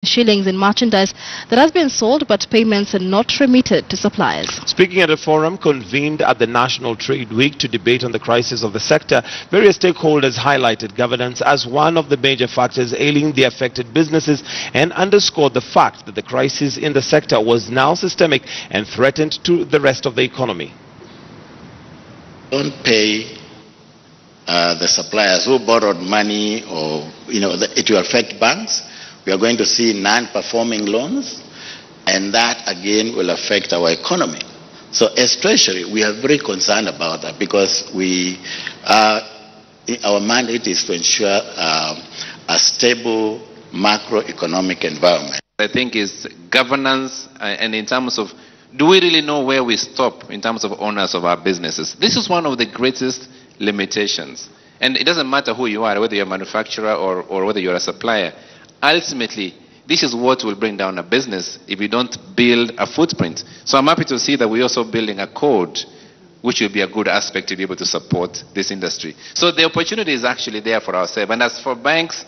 shillings in merchandise that has been sold but payments are not remitted to suppliers. Speaking at a forum convened at the National Trade Week to debate on the crisis of the sector, various stakeholders highlighted governance as one of the major factors ailing the affected businesses and underscored the fact that the crisis in the sector was now systemic and threatened to the rest of the economy. Don't pay the suppliers who borrowed money, or it will affect banks. We are going to see non-performing loans, and that again will affect our economy. So as Treasury, we are very concerned about that, because our mandate is to ensure a stable macroeconomic environment. I think is governance, and in terms of, do we really know where we stop in terms of owners of our businesses? This is one of the greatest limitations. And it doesn't matter who you are, whether you're a manufacturer or whether you're a supplier. Ultimately, this is what will bring down a business if you don't build a footprint. So I'm happy to see that we're also building a code, which will be a good aspect to be able to support this industry. So the opportunity is actually there for ourselves. And as for banks,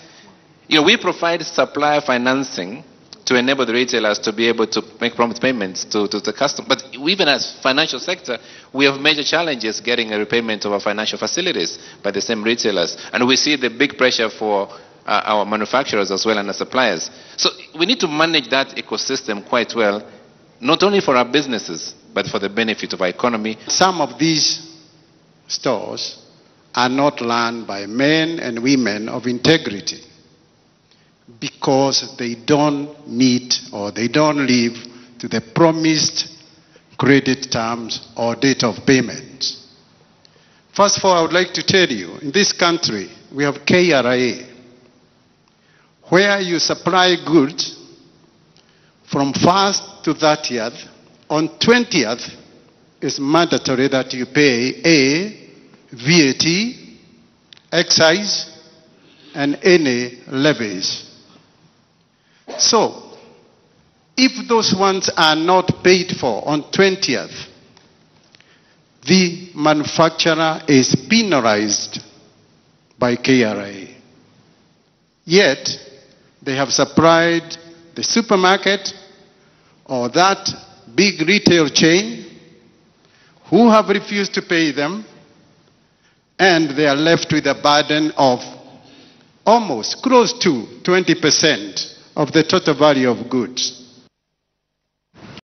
we provide supplier financing to enable the retailers to be able to make prompt payments to the customer. But even as financial sector, we have major challenges getting a repayment of our financial facilities by the same retailers. And we see the big pressure for our manufacturers as well and the suppliers. So we need to manage that ecosystem quite well, not only for our businesses, but for the benefit of our economy. Some of these stores are not run by men and women of integrity, because they don't meet or they don't live to the promised credit terms or date of payment. First of all, I would like to tell you, in this country, we have KRA, where you supply goods from 1st to 30th. On 20th, it's mandatory that you pay VAT, excise, and any levies. So, if those ones are not paid for on 20th, the manufacturer is penalized by KRA. Yet, they have supplied the supermarket or that big retail chain who have refused to pay them, and they are left with a burden of almost close to 20% of the total value of goods.